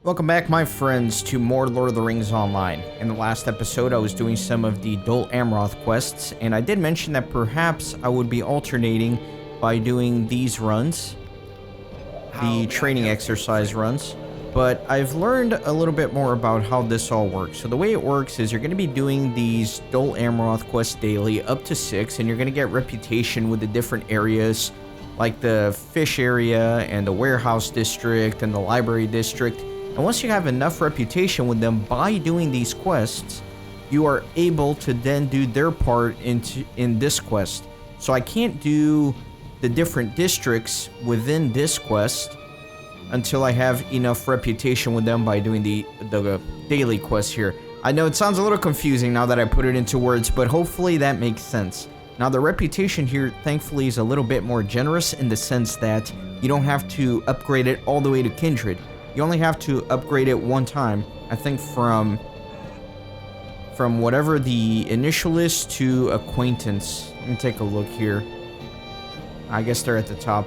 Welcome back, my friends, to more Lord of the Rings Online. In the last episode, I was doing some of the Dol Amroth quests, and I did mention that perhaps I would be alternating by doing these runs, the training exercise runs, but I've learned a little bit more about how this all works. So the way it works is you're going to be doing these Dol Amroth quests daily, up to 6, and you're going to get reputation with the different areas, like the fish area, and the warehouse district, and the library district. And once you have enough reputation with them by doing these quests, you are able to then do their part in this quest. So I can't do the different districts within this quest until I have enough reputation with them by doing the daily quest here. I know it sounds a little confusing now that I put it into words, but hopefully that makes sense. Now the reputation here thankfully is a little bit more generous in the sense that you don't have to upgrade it all the way to Kindred. You only have to upgrade it one time, I think from whatever the initial is to acquaintance. Let me take a look here. I guess they're at the top.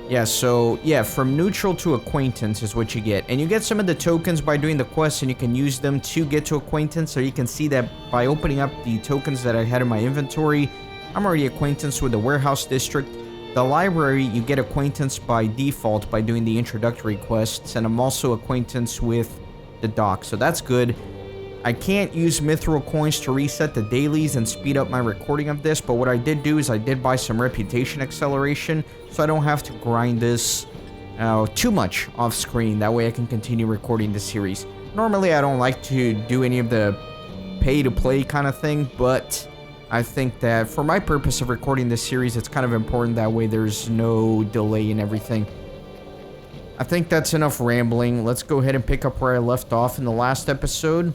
Yeah, so yeah, from neutral to acquaintance is what you get. And you get some of the tokens by doing the quests, and you can use them to get to acquaintance. So you can see that by opening up the tokens that I had in my inventory, I'm already acquaintance with the warehouse district. The library, you get acquaintance by default by doing the introductory quests, and I'm also acquaintance with the dock, so that's good. I can't use mithril coins to reset the dailies and speed up my recording of this, but what I did do is I did buy some reputation acceleration, so I don't have to grind this too much off screen. That way I can continue recording the series. Normally I don't like to do any of the pay to play kind of thing, but I think that for my purpose of recording this series, it's kind of important. That way there's no delay in everything. I think that's enough rambling. Let's go ahead and pick up where I left off in the last episode.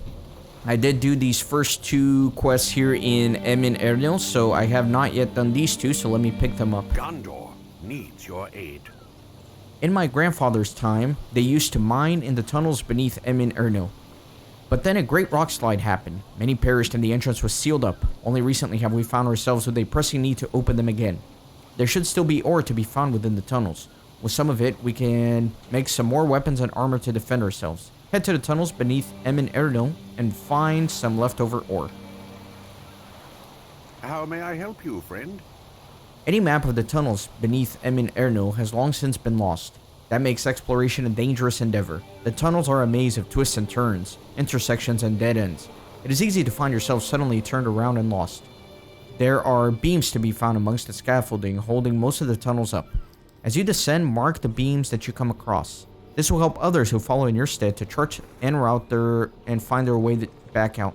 I did do these first two quests here in Emyn Ernil, so I have not yet done these two, so let me pick them up. Gondor needs your aid. In my grandfather's time, they used to mine in the tunnels beneath Emyn Ernil. But then a great rock slide happened. Many perished and the entrance was sealed up. Only recently have we found ourselves with a pressing need to open them again. There should still be ore to be found within the tunnels. With some of it, we can make some more weapons and armor to defend ourselves. Head to the tunnels beneath Emyn Ernil and find some leftover ore. How may I help you, friend? Any map of the tunnels beneath Emyn Ernil has long since been lost. That makes exploration a dangerous endeavor. The tunnels are a maze of twists and turns, intersections and dead ends. It is easy to find yourself suddenly turned around and lost. There are beams to be found amongst the scaffolding holding most of the tunnels up. As you descend, mark the beams that you come across. This will help others who follow in your stead to chart and route and find their way back out.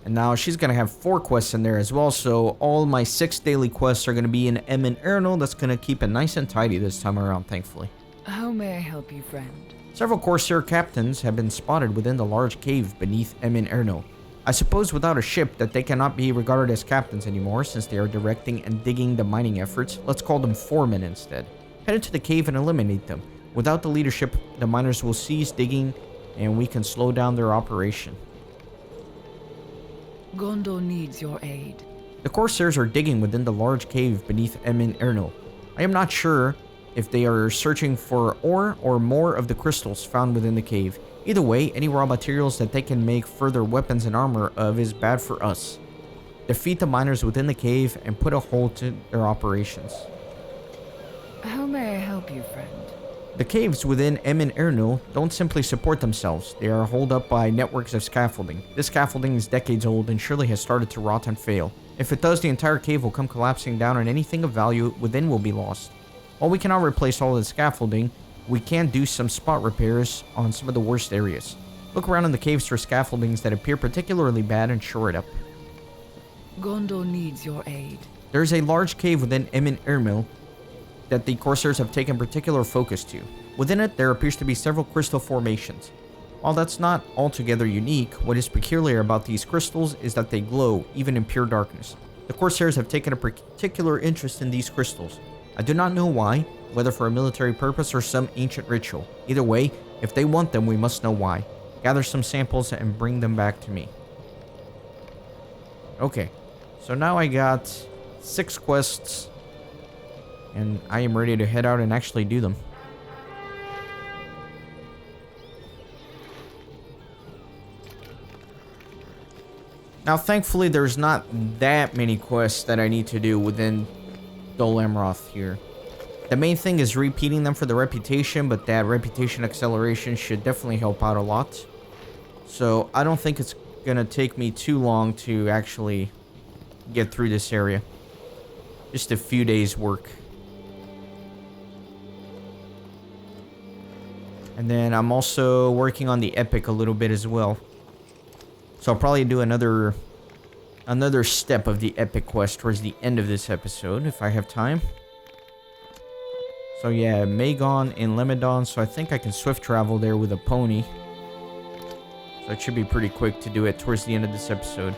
And now she's going to have 4 quests in there as well, so all my 6 daily quests are going to be in Emyn Ernil. That's going to keep it nice and tidy this time around, thankfully. How may I help you, friend? Several Corsair captains have been spotted within the large cave beneath Emyn Ernil. I suppose without a ship that they cannot be regarded as captains anymore since they are directing and digging the mining efforts. Let's call them foremen instead. Head into the cave and eliminate them. Without the leadership, the miners will cease digging and we can slow down their operation. Gondor needs your aid. The Corsairs are digging within the large cave beneath Emyn Ernil. I am not sure if they are searching for ore or more of the crystals found within the cave. Either way, any raw materials that they can make further weapons and armor of is bad for us. Defeat the miners within the cave and put a hold to their operations. How may I help you, friend? The caves within Emyn Ernil don't simply support themselves. They are held up by networks of scaffolding. This scaffolding is decades old and surely has started to rot and fail. If it does, the entire cave will come collapsing down and anything of value within will be lost. While we cannot replace all of the scaffolding, we can do some spot repairs on some of the worst areas. Look around in the caves for scaffoldings that appear particularly bad and shore it up. Gondor needs your aid. There is a large cave within Emyn Ernil that the Corsairs have taken particular focus to. Within it, there appears to be several crystal formations. While that's not altogether unique, what is peculiar about these crystals is that they glow, even in pure darkness. The Corsairs have taken a particular interest in these crystals. I do not know why, whether for a military purpose or some ancient ritual. Either way, if they want them, we must know why. Gather some samples and bring them back to me. Okay, so now I got 6 quests, and I am ready to head out and actually do them. Now, thankfully, there's not that many quests that I need to do within Dol Amroth here. The main thing is repeating them for the reputation, but that reputation acceleration should definitely help out a lot. So, I don't think it's gonna take me too long to actually get through this area. Just a few days work. And then I'm also working on the epic a little bit as well. So I'll probably do another step of the epic quest towards the end of this episode if I have time. So yeah, Magon in Lemedon, so I think I can swift travel there with a pony. So it should be pretty quick to do it towards the end of this episode.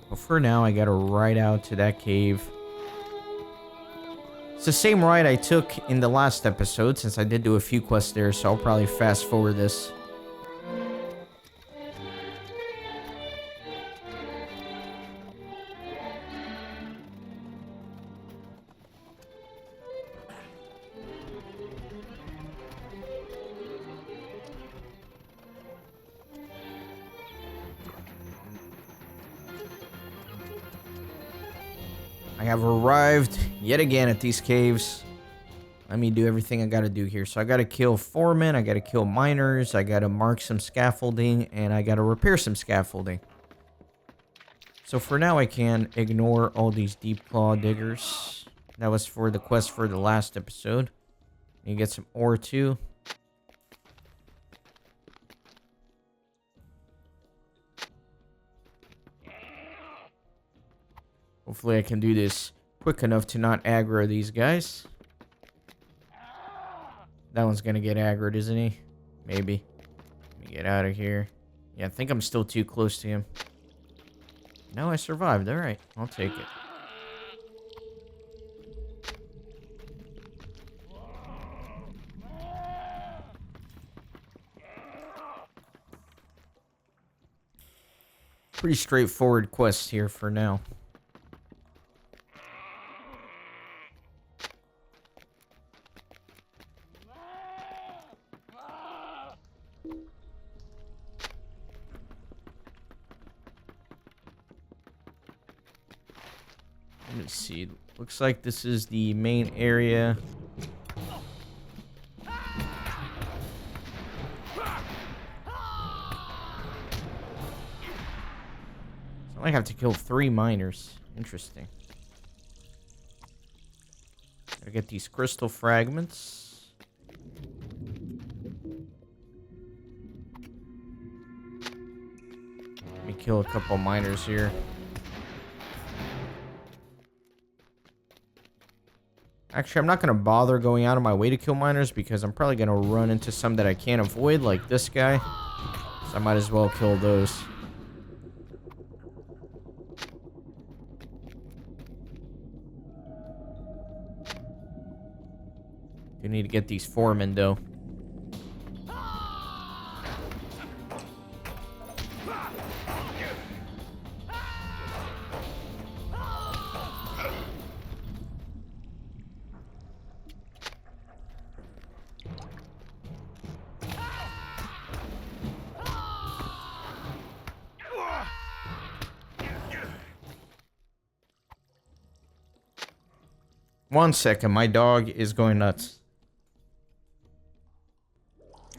But for now, I gotta ride out to that cave. It's the same ride I took in the last episode, since I did do a few quests there, so I'll probably fast forward this. I have arrived yet again at these caves. Let me do everything I gotta do here. So I gotta kill foremen, I gotta kill miners, I gotta mark some scaffolding, and I gotta repair some scaffolding. So for now I can ignore all these deep claw diggers. That was for the quest for the last episode. You get some ore too. Hopefully I can do this quick enough to not aggro these guys. That one's gonna get aggroed, isn't he? Maybe. Let me get out of here. Yeah, I think I'm still too close to him. No, I survived. Alright, I'll take it. Pretty straightforward quest here for now. Let me see. Looks like this is the main area. So I have to kill 3 miners. Interesting. Gotta get these crystal fragments. Let me kill a couple miners here. Actually, I'm not going to bother going out of my way to kill miners because I'm probably going to run into some that I can't avoid, like this guy. So I might as well kill those. Do need to get these foremen, though. One second, my dog is going nuts.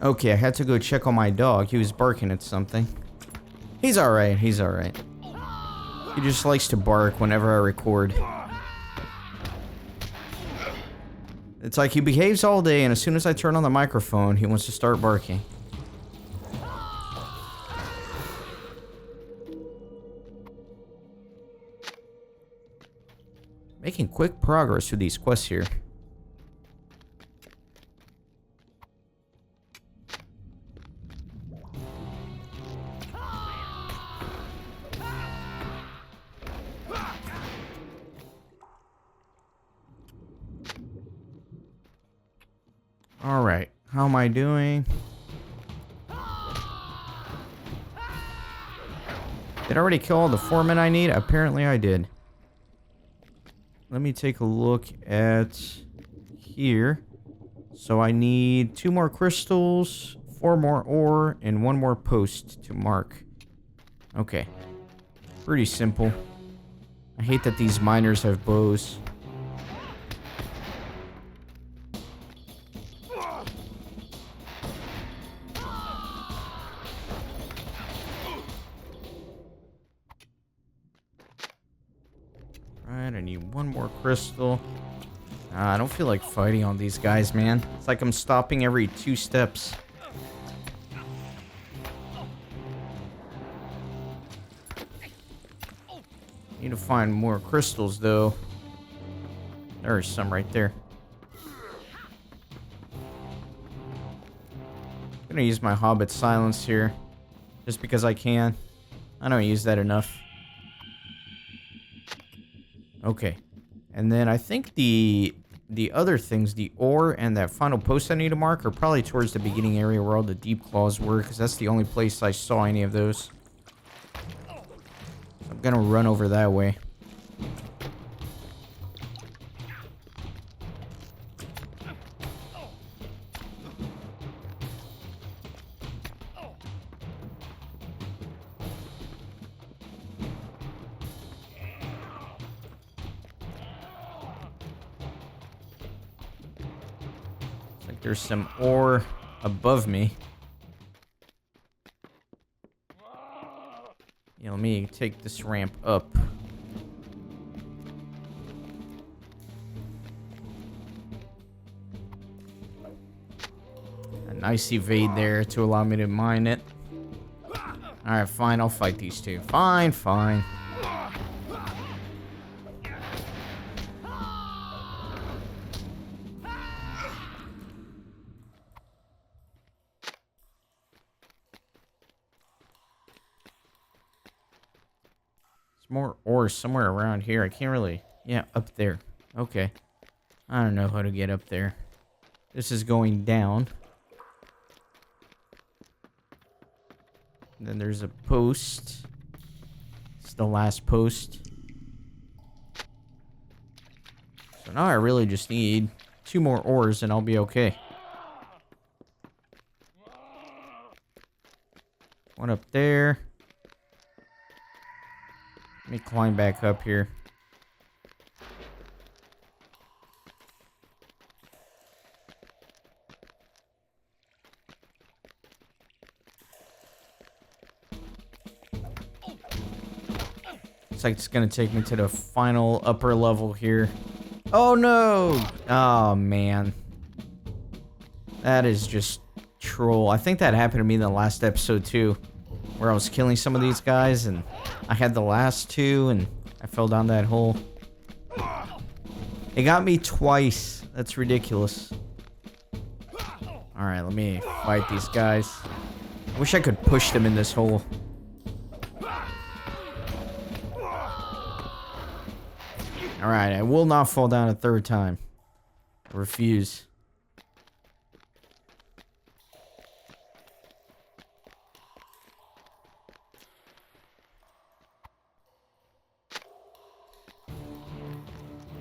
Okay, I had to go check on my dog. He was barking at something. He's alright, he's alright. He just likes to bark whenever I record. It's like he behaves all day, and as soon as I turn on the microphone, he wants to start barking. Making quick progress through these quests here. Alright, how am I doing? Did I already kill all the foremen I need? Apparently I did. Let me take a look at here. So I need 2 more crystals, 4 more ore, and 1 more post to mark. Okay. Pretty simple. I hate that these miners have bows. Alright, I need one more crystal. I don't feel like fighting on these guys, man. It's like I'm stopping every 2 steps. Need to find more crystals, though. There's some right there. I'm gonna use my Hobbit silence here. Just because I can. I don't use that enough. Okay. And then I think the other things, the ore and that final post I need to mark, are probably towards the beginning area where all the deep claws were, because that's the only place I saw any of those. I'm gonna run over that way. Looks like there's some ore above me. Yeah, let me take this ramp up. A nice evade there to allow me to mine it. Alright, fine, I'll fight these two. Fine, fine. More ore somewhere around here. I can't really... Yeah, up there. Okay. I don't know how to get up there. This is going down. And then there's a post. It's the last post. So now I really just need 2 more ores and I'll be okay. One up there. Let me climb back up here. Looks like it's gonna take me to the final upper level here. Oh no! Oh man. That is just troll. I think that happened to me in the last episode too, where I was killing some of these guys and I had the last 2 and I fell down that hole. It got me twice. That's ridiculous. Alright, let me fight these guys. I wish I could push them in this hole. Alright, I will not fall down a 3rd time. I refuse.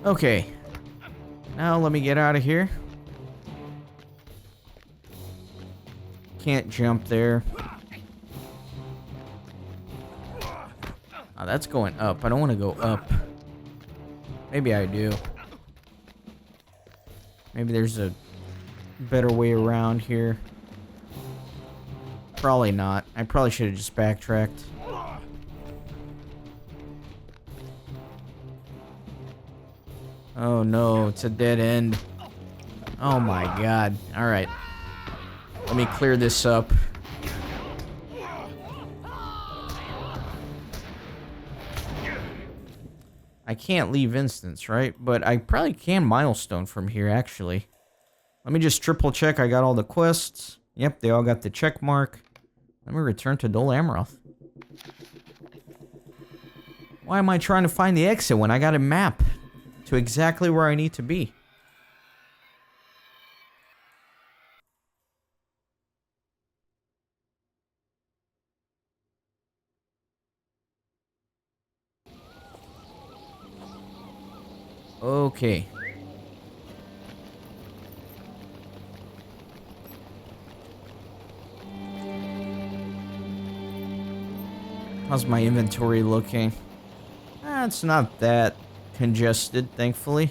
Okay. Now let me get out of here. Can't jump there. Oh, that's going up. I don't want to go up. Maybe I do. Maybe there's a better way around here. Probably not. I probably should have just backtracked. Oh no, it's a dead end. Oh my god. Alright. Let me clear this up. I can't leave instance, right? But I probably can milestone from here, actually. Let me just triple check I got all the quests. Yep, they all got the check mark. Let me return to Dol Amroth. Why am I trying to find the exit when I got a map to exactly where I need to be? Okay. How's my inventory looking? It's not that congested, thankfully.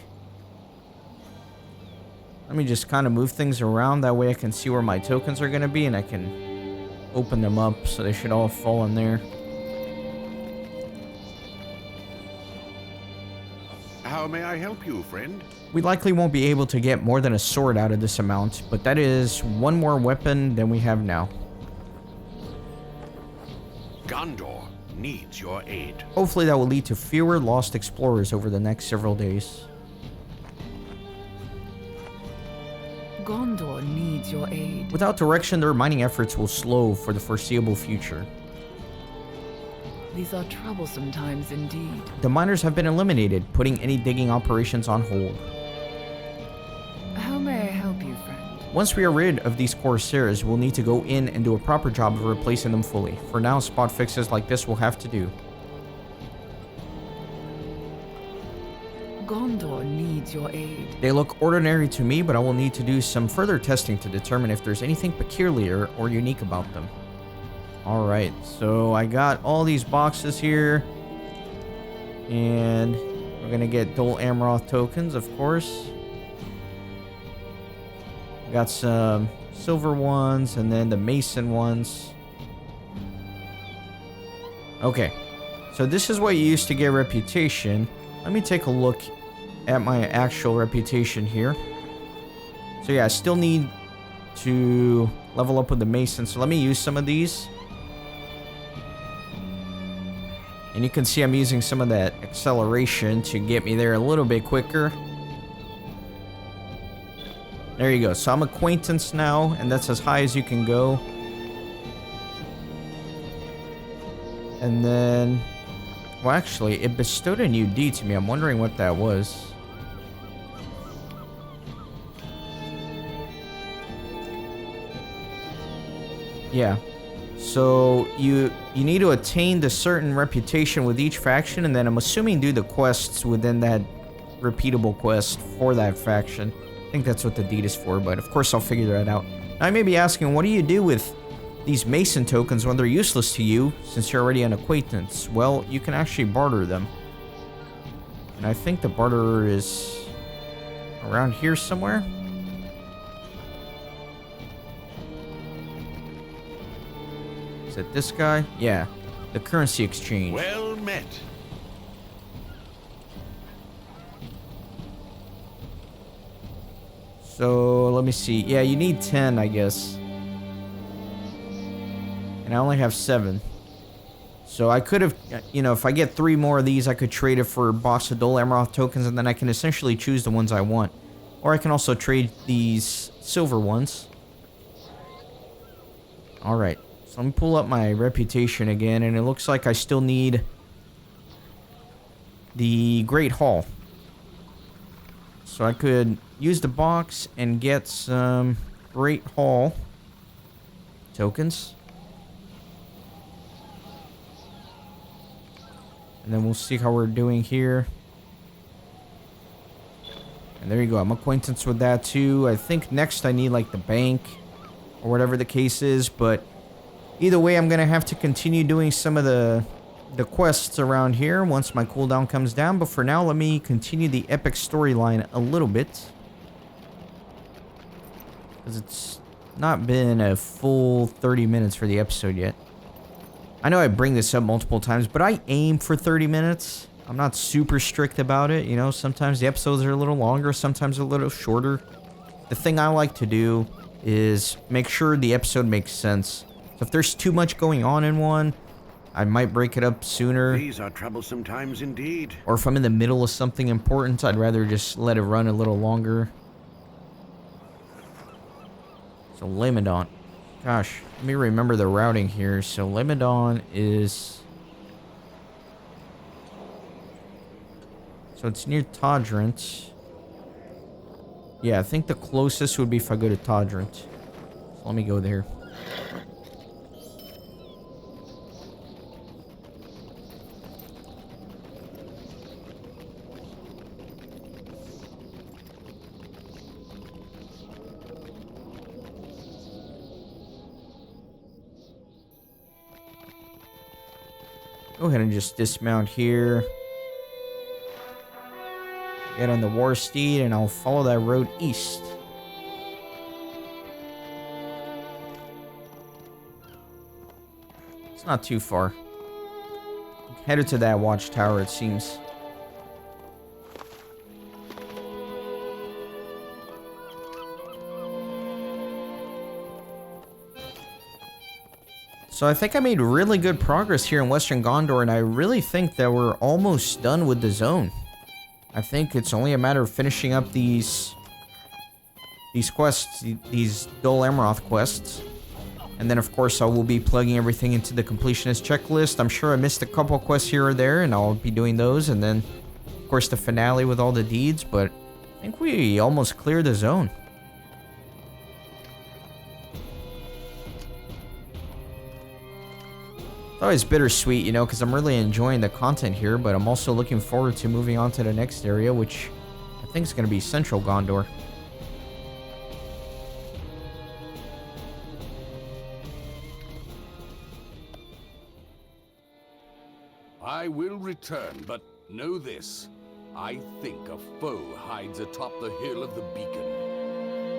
Let me just kind of move things around. That way I can see where my tokens are going to be, and I can open them up, so they should all fall in there. How may I help you, friend? We likely won't be able to get more than a sword out of this amount, but that is one more weapon than we have now. Gondor needs your aid. Hopefully that will lead to fewer lost explorers over the next several days. Gondor needs your aid. Without direction, their mining efforts will slow for the foreseeable future. These are troublesome times indeed. The miners have been eliminated, putting any digging operations on hold. How may I help you, friend? Once we are rid of these corsairs, we'll need to go in and do a proper job of replacing them fully. For now, spot fixes like this will have to do. Gondor needs your aid. They look ordinary to me, but I will need to do some further testing to determine if there's anything peculiar or unique about them. Alright, so I got all these boxes here. And we're gonna get Dol Amroth tokens, of course. Got some silver ones and then the mason ones. Okay, so this is what you used to get reputation. Let me take a look at my actual reputation here. So yeah, I still need to level up with the mason, so let me use some of these. And you can see I'm using some of that acceleration to get me there a little bit quicker. There you go. So I'm acquaintance now, and that's as high as you can go. And then... well, actually, it bestowed a new deed to me. I'm wondering what that was. Yeah. So you need to attain a certain reputation with each faction, and then I'm assuming do the quests within that repeatable quest for that faction. I think that's what the deed is for, but of course I'll figure that out. Now, I may be asking, what do you do with these mason tokens when they're useless to you, since you're already an acquaintance? Well, you can actually barter them. And I think the barterer is around here somewhere. Is it this guy? Yeah, the currency exchange. Well met. So, let me see. Yeah, you need 10, I guess. And I only have 7. So I could have, you know, if I get 3 more of these, I could trade it for a box of Dol Amroth tokens, and then I can essentially choose the ones I want. Or I can also trade these silver ones. Alright, so let me pull up my reputation again, and it looks like I still need the Great Hall. So I could use the box and get some Great Hall tokens. And then we'll see how we're doing here. And there you go. I'm acquaintance with that too. I think next I need like the bank or whatever the case is. But either way, I'm going to have to continue doing some of the quests around here once my cooldown comes down. But for now, let me continue the epic storyline a little bit. Because it's not been a full 30 minutes for the episode yet. I know I bring this up multiple times, but I aim for 30 minutes. I'm not super strict about it. You know, sometimes the episodes are a little longer, sometimes a little shorter. The thing I like to do is make sure the episode makes sense. So if there's too much going on in one, I might break it up sooner. These are troublesome times indeed. Or if I'm in the middle of something important, I'd rather just let it run a little longer. So Lemedon. Gosh, let me remember the routing here. So Lemedon is... so it's near Todrent. Yeah, I think the closest would be if I go to Todrent. So let me go there. Go ahead and just dismount here. Get on the war steed, and I'll follow that road east. It's not too far. Headed to that watchtower, it seems. So I think I made really good progress here in Western Gondor, and I really think that we're almost done with the zone. I think it's only a matter of finishing up these quests, these Dol Amroth quests. And then, of course, I will be plugging everything into the completionist checklist. I'm sure I missed a couple quests here or there, and I'll be doing those. And then, of course, the finale with all the deeds. But I think we almost cleared the zone. It's always bittersweet, you know, because I'm really enjoying the content here. But I'm also looking forward to moving on to the next area, which I think is going to be Central Gondor. I will return, but know this. I think a foe hides atop the hill of the beacon.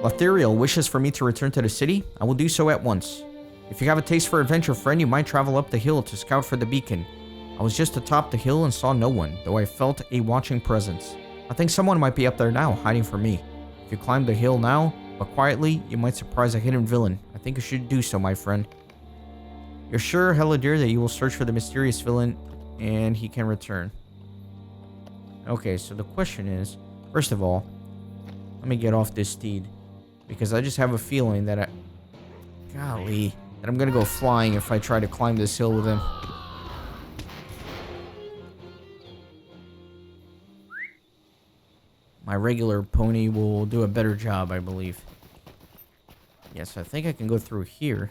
Lothriel wishes for me to return to the city. I will do so at once. If you have a taste for adventure, friend, you might travel up the hill to scout for the beacon. I was just atop the hill and saw no one, though I felt a watching presence. I think someone might be up there now, hiding from me. If you climb the hill now, but quietly, you might surprise a hidden villain. I think you should do so, my friend. You're sure, Heladir, that you will search for the mysterious villain and he can return. Okay, so the question is, first of all, let me get off this steed, because I just have a feeling that that I'm gonna go flying if I try to climb this hill with him. My regular pony will do a better job, I believe. Yes, I think I can go through here.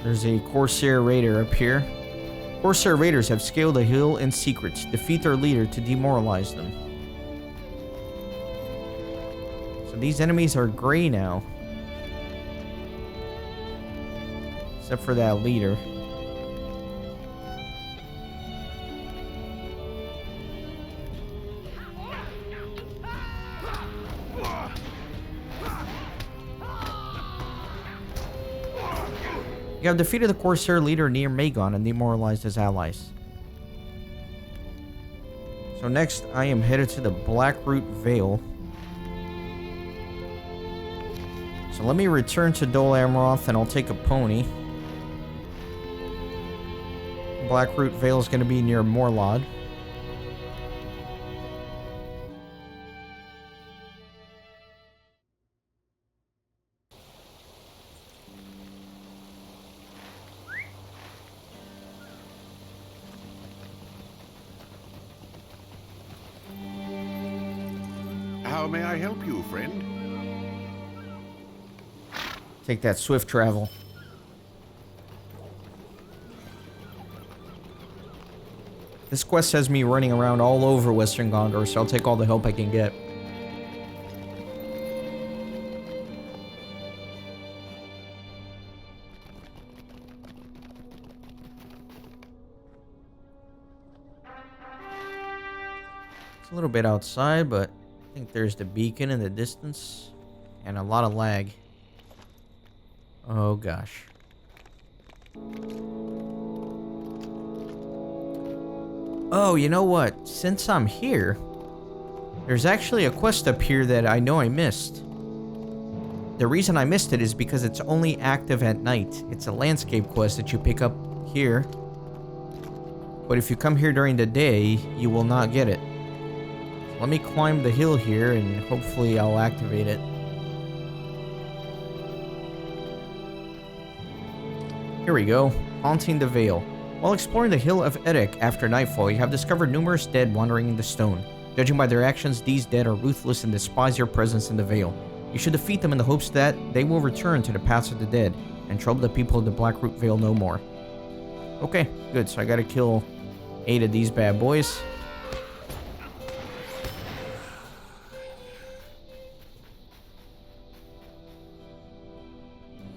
There's a Corsair Raider up here. Corsair Raiders have scaled a hill in secret. Defeat their leader to demoralize them. So these enemies are gray now. Except for that leader. You have defeated the Corsair leader near Magon and demoralized his allies. So next, I am headed to the Blackroot Vale. So let me return to Dol Amroth and I'll take a pony. Blackroot Vale is going to be near Morlod. How may I help you, friend? Take that swift travel. This quest has me running around all over Western Gondor, so I'll take all the help I can get. It's a little bit outside, but I think there's the beacon in the distance. And a lot of lag. Oh gosh. Oh, you know what? Since I'm here, there's actually a quest up here that I know I missed. The reason I missed it is because it's only active at night. It's a landscape quest that you pick up here. But if you come here during the day, you will not get it. Let me climb the hill here and hopefully I'll activate it. Here we go. Haunting the Vale. While exploring the hill of Erek after nightfall, you have discovered numerous dead wandering in the stone. Judging by their actions, these dead are ruthless and despise your presence in the Vale. You should defeat them in the hopes that they will return to the paths of the dead, and trouble the people of the Blackroot Vale no more. Okay, good. So I gotta kill 8 of these bad boys.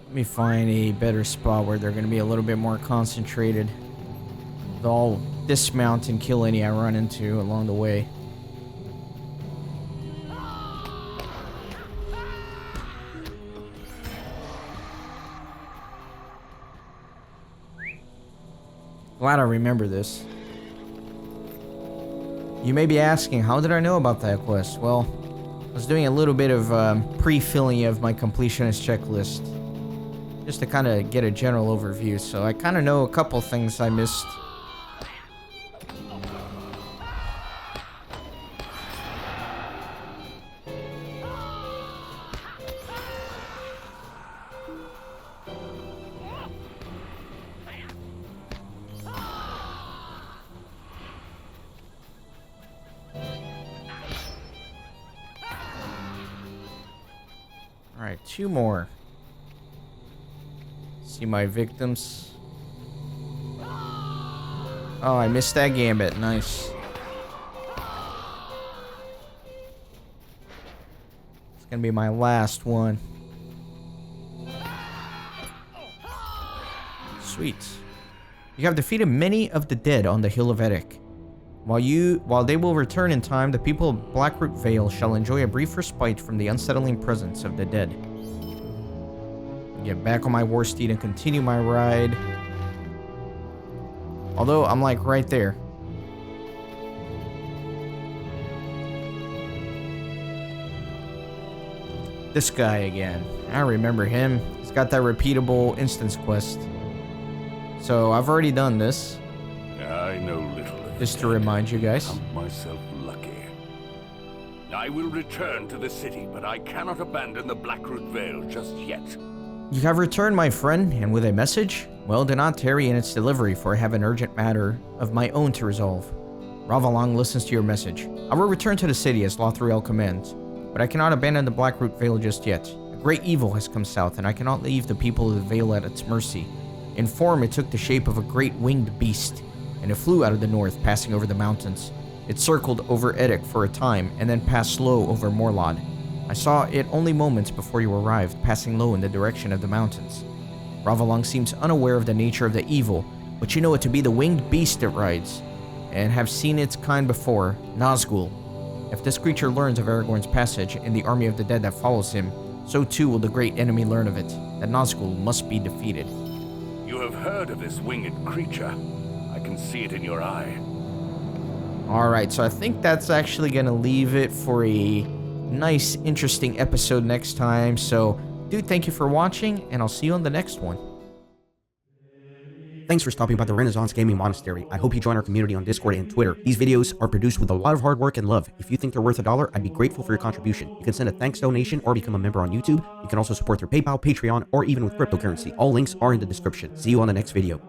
Let me find a better spot where they're gonna be a little bit more concentrated. I'll dismount and kill any I run into along the way. Glad I remember this. You may be asking, how did I know about that quest? Well, I was doing a little bit of pre-filling of my completionist checklist, just to kind of get a general overview, so I kind of know a couple things I missed. Alright, 2 more. See my victims. Oh, I missed that gambit. Nice. It's gonna be my last one. Sweet. You have defeated many of the dead on the Hill of Eddic. While they will return in time, the people of Blackroot Vale shall enjoy a brief respite from the unsettling presence of the dead. Get back on my war steed and continue my ride. Although I'm like right there. This guy again. I remember him. He's got that repeatable instance quest. So I've already done this. I know little. Just to remind you guys. Count myself lucky. I will return to the city, but I cannot abandon the Blackroot Vale just yet. You have returned, my friend, and with a message? Well, do not tarry in its delivery, for I have an urgent matter of my own to resolve. Ravalang listens to your message. I will return to the city as Lothriel commands, but I cannot abandon the Blackroot Vale just yet. A great evil has come south, and I cannot leave the people of the Vale at its mercy. In form, it took the shape of a great winged beast, and it flew out of the north, passing over the mountains. It circled over Eddic for a time, and then passed low over Morlod. I saw it only moments before you arrived, passing low in the direction of the mountains. Ravalang seems unaware of the nature of the evil, but you know it to be the winged beast it rides, and have seen its kind before, Nazgul. If this creature learns of Aragorn's passage and the army of the dead that follows him, so too will the great enemy learn of it, that Nazgul must be defeated. You have heard of this winged creature. I can see it in your eye. Alright, so I think that's actually going to leave it for a nice, interesting episode next time. So, dude, thank you for watching, and I'll see you on the next one. Thanks for stopping by the Renaissance Gaming Monastery. I hope you join our community on Discord and Twitter. These videos are produced with a lot of hard work and love. If you think they're worth $1, I'd be grateful for your contribution. You can send a thanks donation or become a member on YouTube. You can also support through PayPal, Patreon, or even with cryptocurrency. All links are in the description. See you on the next video.